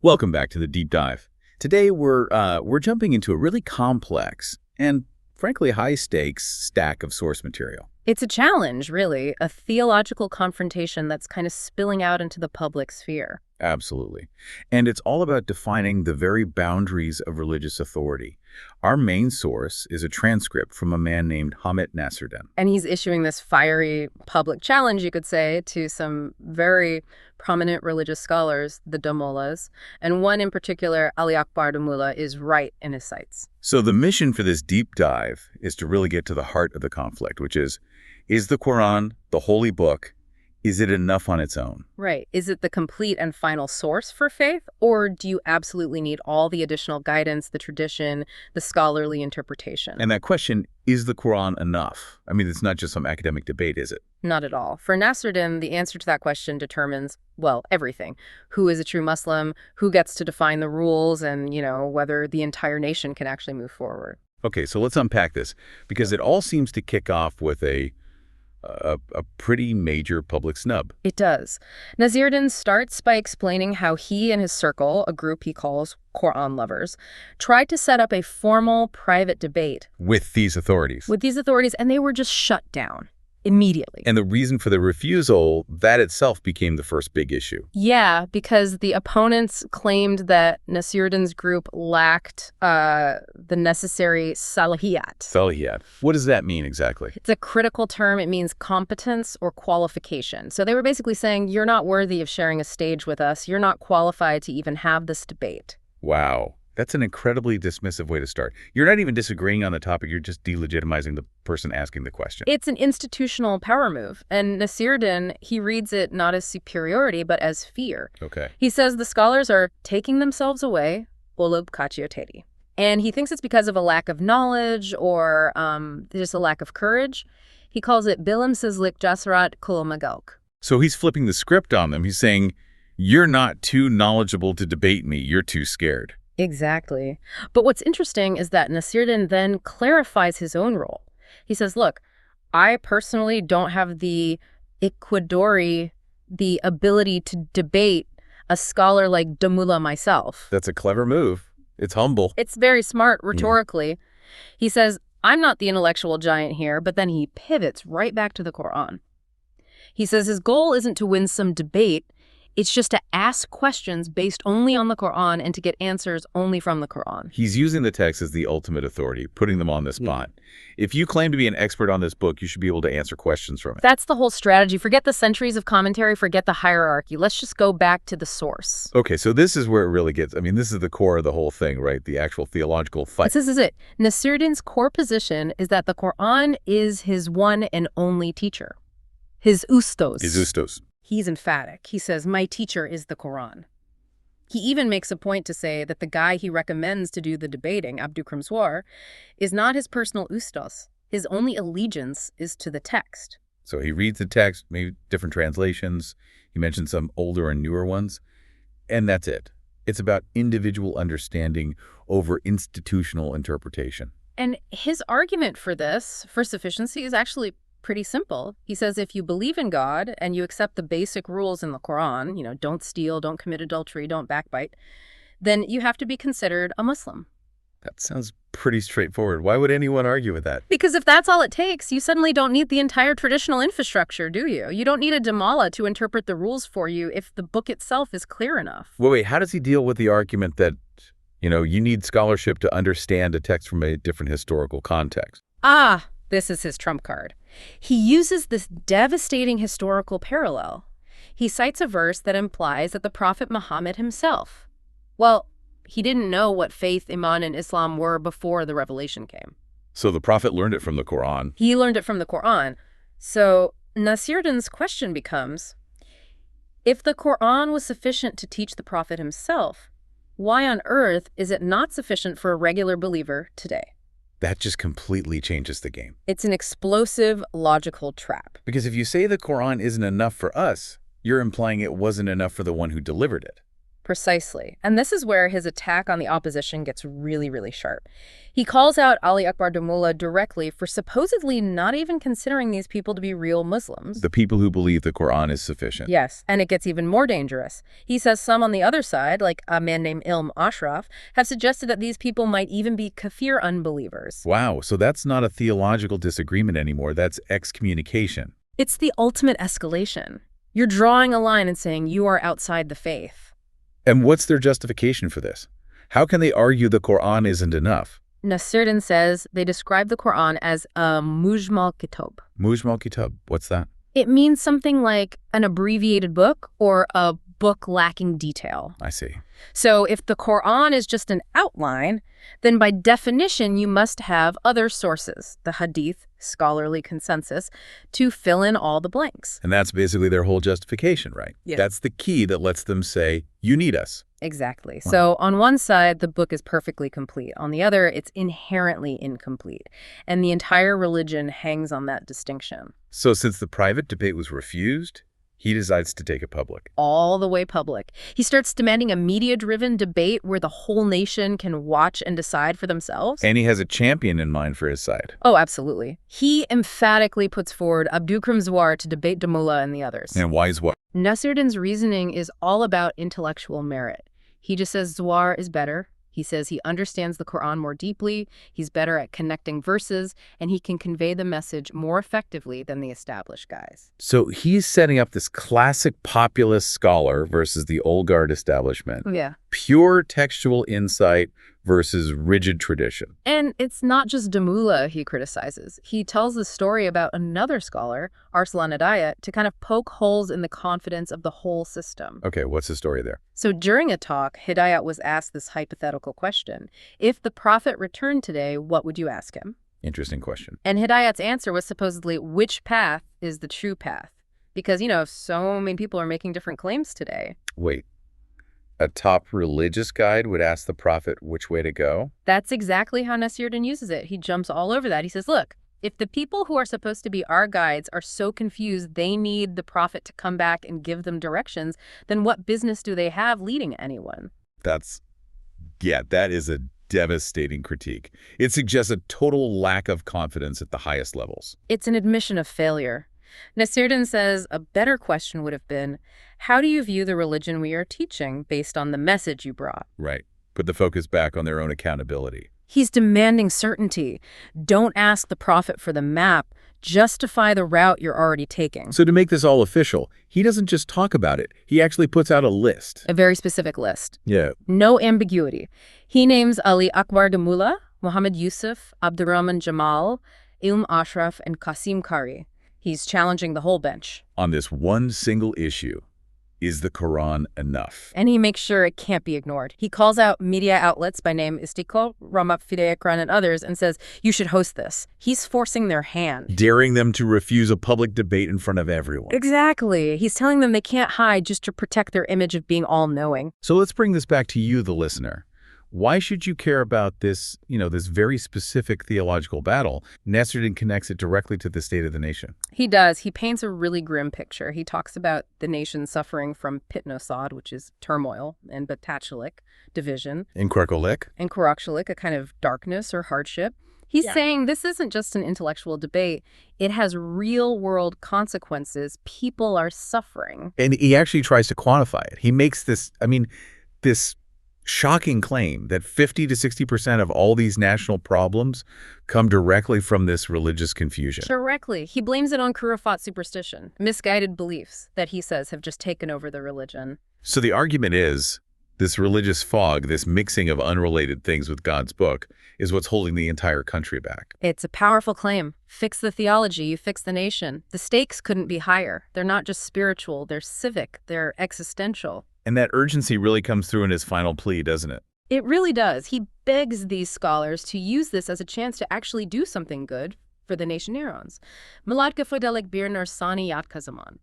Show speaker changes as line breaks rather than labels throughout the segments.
Welcome back to the Deep Dive. Today we're jumping into a really complex and frankly high-stakes stack of source material.
It's a challenge, really, a theological confrontation that's kind of spilling out into the public sphere.
Absolutely. And it's all about defining the very boundaries of religious authority. Our main source is a transcript from a man named Hamid Nasruddin.
And he's issuing this fiery public challenge, you could say, to some very prominent religious scholars, the Damullahs, and one in particular, Ali Akbar Damullah, is right in his sights.
So the mission for this deep dive is to really get to the heart of the conflict, which is the Quran, the holy book, is it enough on its own?
Right. Is it the complete and final source for faith, or do you absolutely need all the additional guidance, the tradition, the scholarly interpretation?
And that question, is the Quran enough? I mean, it's not just some academic debate, is it?
Not at all. For Nasruddin, the answer to that question determines, well, everything. Who is a true Muslim, who gets to define the rules, and, whether the entire nation can actually move forward.
Okay, so let's unpack this, because it all seems to kick off with a pretty major public snub.
It does. Nasruddin starts by explaining how he and his circle, a group he calls Quran lovers, tried to set up a formal private debate
With these authorities.
and they were just shut down immediately.
And the reason for the refusal, that itself became the first big issue.
Yeah, because the opponents claimed that Nasruddin's group lacked the necessary salahiyat.
Salahiyat. What does that mean exactly?
It's a critical term. It means competence or qualification. So they were basically saying, you're not worthy of sharing a stage with us. You're not qualified to even have this debate.
Wow. That's an incredibly dismissive way to start. You're not even disagreeing on the topic. You're just delegitimizing the person asking the question.
It's an institutional power move. And Nasruddin, he reads it not as superiority, but as fear.
Okay.
He says the scholars are taking themselves away, olub kachioteri. And he thinks it's because of a lack of knowledge or just a lack of courage. He calls it bilimsizlik jasrat kulamagalk.
So he's flipping the script on them. He's saying, you're not too knowledgeable to debate me. You're too scared.
Exactly. But what's interesting is that Nasruddin then clarifies his own role. He says, look, I personally don't have the iqdari, the ability to debate a scholar like Damullah myself.
That's a clever move. It's humble.
It's very smart rhetorically. He says, I'm not the intellectual giant here, but then he pivots right back to the Quran. He says his goal isn't to win some debate. It's just to ask questions based only on the Quran and to get answers only from the Quran.
He's using the text as the ultimate authority, putting them on the spot. If you claim to be an expert on this book, you should be able to answer questions from it.
That's the whole strategy. Forget the centuries of commentary, forget the hierarchy. Let's just go back to the source.
Okay, so this is where it really gets, this is the core of the whole thing, right? The actual theological fight.
This is it. Nasruddin's core position is that the Quran is his one and only teacher. His ustos.
His ustos.
He's emphatic. He says, my teacher is the Quran. He even makes a point to say that the guy he recommends to do the debating, Abdul Krimswar, is not his personal ustos. His only allegiance is to the text.
So he reads the text, maybe different translations. He mentions some older and newer ones. And that's it. It's about individual understanding over institutional interpretation.
And his argument for this, for sufficiency, is actually pretty simple. He says if you believe in God and you accept the basic rules in the Quran, don't steal, don't commit adultery, don't backbite, then you have to be considered a Muslim.
That sounds pretty straightforward. Why would anyone argue with that?
Because if that's all it takes, you suddenly don't need the entire traditional infrastructure, do you? You don't need a Damullah to interpret the rules for you if the book itself is clear enough.
Wait, how does he deal with the argument that, you need scholarship to understand a text from a different historical context?
This is his trump card. He uses this devastating historical parallel. He cites a verse that implies that the Prophet Muhammad himself, he didn't know what faith, Iman, and Islam were before the revelation came.
So the Prophet learned it from the Quran.
He learned it from the Quran. So Nasruddin's question becomes, if the Quran was sufficient to teach the Prophet himself, why on earth is it not sufficient for a regular believer today?
That just completely changes the game.
It's an explosive, logical trap.
Because if you say the Quran isn't enough for us, you're implying it wasn't enough for the one who delivered it.
Precisely. And this is where his attack on the opposition gets really, really sharp. He calls out Ali Akbar Damullah directly for supposedly not even considering these people to be real Muslims.
The people who believe the Quran is sufficient.
Yes, and it gets even more dangerous. He says some on the other side, like a man named Ilm Ashraf, have suggested that these people might even be kafir unbelievers.
Wow, so that's not a theological disagreement anymore. That's excommunication.
It's the ultimate escalation. You're drawing a line and saying you are outside the faith.
And what's their justification for this? How can they argue the Quran isn't enough?
Nasruddin says they describe the Quran as a mujmal kitab.
Mujmal kitab, what's that?
It means something like an abbreviated book or a book lacking detail.
I see.
So if the Quran is just an outline, then by definition you must have other sources, the hadith, scholarly consensus, to fill in all the blanks.
And that's basically their whole justification, right?
Yes.
That's the key that lets them say, you need us.
Exactly.
Wow.
So on one side, the book is perfectly complete. On the other, it's inherently incomplete. And the entire religion hangs on that distinction.
So since the private debate was refused, he decides to take it public.
All the way public. He starts demanding a media-driven debate where the whole nation can watch and decide for themselves.
And he has a champion in mind for his side.
Oh, absolutely. He emphatically puts forward Abdukram Zwar to debate Damullah and the others.
And why is what?
Nasruddin's reasoning is all about intellectual merit. He just says Zwar is better. He says he understands the Quran more deeply, he's better at connecting verses, and he can convey the message more effectively than the established guys.
So he's setting up this classic populist scholar versus the old guard establishment.
Yeah.
Pure textual insight versus rigid tradition.
And it's not just Damullah he criticizes. He tells the story about another scholar, Arslan Hidayat, to kind of poke holes in the confidence of the whole system.
Okay, what's the story there?
So during a talk, Hidayat was asked this hypothetical question. If the prophet returned today, what would you ask him?
Interesting question.
And Hidayat's answer was supposedly, which path is the true path? Because, so many people are making different claims today.
Wait. A top religious guide would ask the prophet which way to go?
That's exactly how Nasruddin uses it. He jumps all over that. He says, look, if the people who are supposed to be our guides are so confused they need the prophet to come back and give them directions, then what business do they have leading anyone?
That is a devastating critique. It suggests a total lack of confidence at the highest levels.
It's an admission of failure. Nasruddin says a better question would have been, how do you view the religion we are teaching based on the message you brought?
Right. Put the focus back on their own accountability.
He's demanding certainty. Don't ask the prophet for the map. Justify the route you're already taking.
So to make this all official, he doesn't just talk about it. He actually puts out a list.
A very specific list.
Yeah.
No ambiguity. He names Ali Akbar Damullah, Muhammad Yusuf, Abdurrahman Jamal, Ilm Ashraf, and Qasim Qari. He's challenging the whole bench.
On this one single issue, is the Quran enough?
And he makes sure it can't be ignored. He calls out media outlets by name Istiqlal, Ramab Fidei Ekran, and others and says, you should host this. He's forcing their hand.
Daring them to refuse a public debate in front of everyone.
Exactly. He's telling them they can't hide just to protect their image of being all-knowing.
So let's bring this back to you, the listener. Why should you care about this, this very specific theological battle? Nasruddin connects it directly to the state of the nation.
He does. He paints a really grim picture. He talks about the nation suffering from pitnosod, which is turmoil, and batachalik, division.
In Kwerkolik?
And Kurakshalik, a kind of darkness or hardship. He's saying this isn't just an intellectual debate. It has real-world consequences. People are suffering.
And he actually tries to quantify it. He makes this shocking claim that 50 to 60% of all these national problems come directly from this religious confusion.
Directly. He blames it on Kurafat superstition, misguided beliefs that he says have just taken over the religion.
So the argument is this religious fog, this mixing of unrelated things with God's book, is what's holding the entire country back.
It's a powerful claim. Fix the theology, you fix the nation. The stakes couldn't be higher. They're not just spiritual, they're civic, they're existential.
And that urgency really comes through in his final plea, doesn't it?
It really does. He begs these scholars to use this as a chance to actually do something good for the nation neurons. Miladka Fodelek Bir Narsani Yat Kazaman.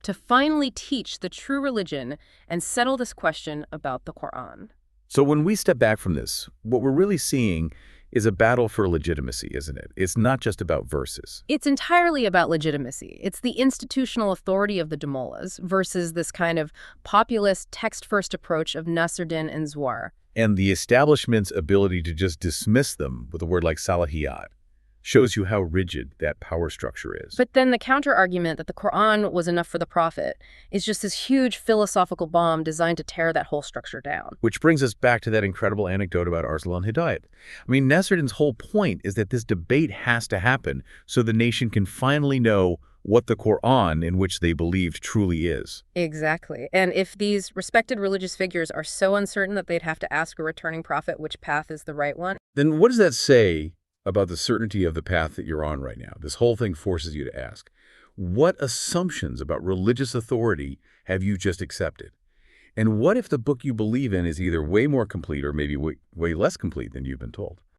To finally teach the true religion and settle this question about the Quran.
So when we step back from this, what we're really seeing is a battle for legitimacy, isn't it? It's not just about verses.
It's entirely about legitimacy. It's the institutional authority of the Damolas versus this kind of populist text-first approach of Nasruddin and Zwar.
And the establishment's ability to just dismiss them with a word like salahiyat shows you how rigid that power structure is.
But then the counter-argument that the Quran was enough for the prophet is just this huge philosophical bomb designed to tear that whole structure down.
Which brings us back to that incredible anecdote about Arslan Hidayat. I mean, Nasruddin's whole point is that this debate has to happen so the nation can finally know what the Quran in which they believed truly is.
Exactly. And if these respected religious figures are so uncertain that they'd have to ask a returning prophet which path is the right one,
then what does that say about the certainty of the path that you're on right now? This whole thing forces you to ask, what assumptions about religious authority have you just accepted? And what if the book you believe in is either way more complete or maybe way less complete than you've been told?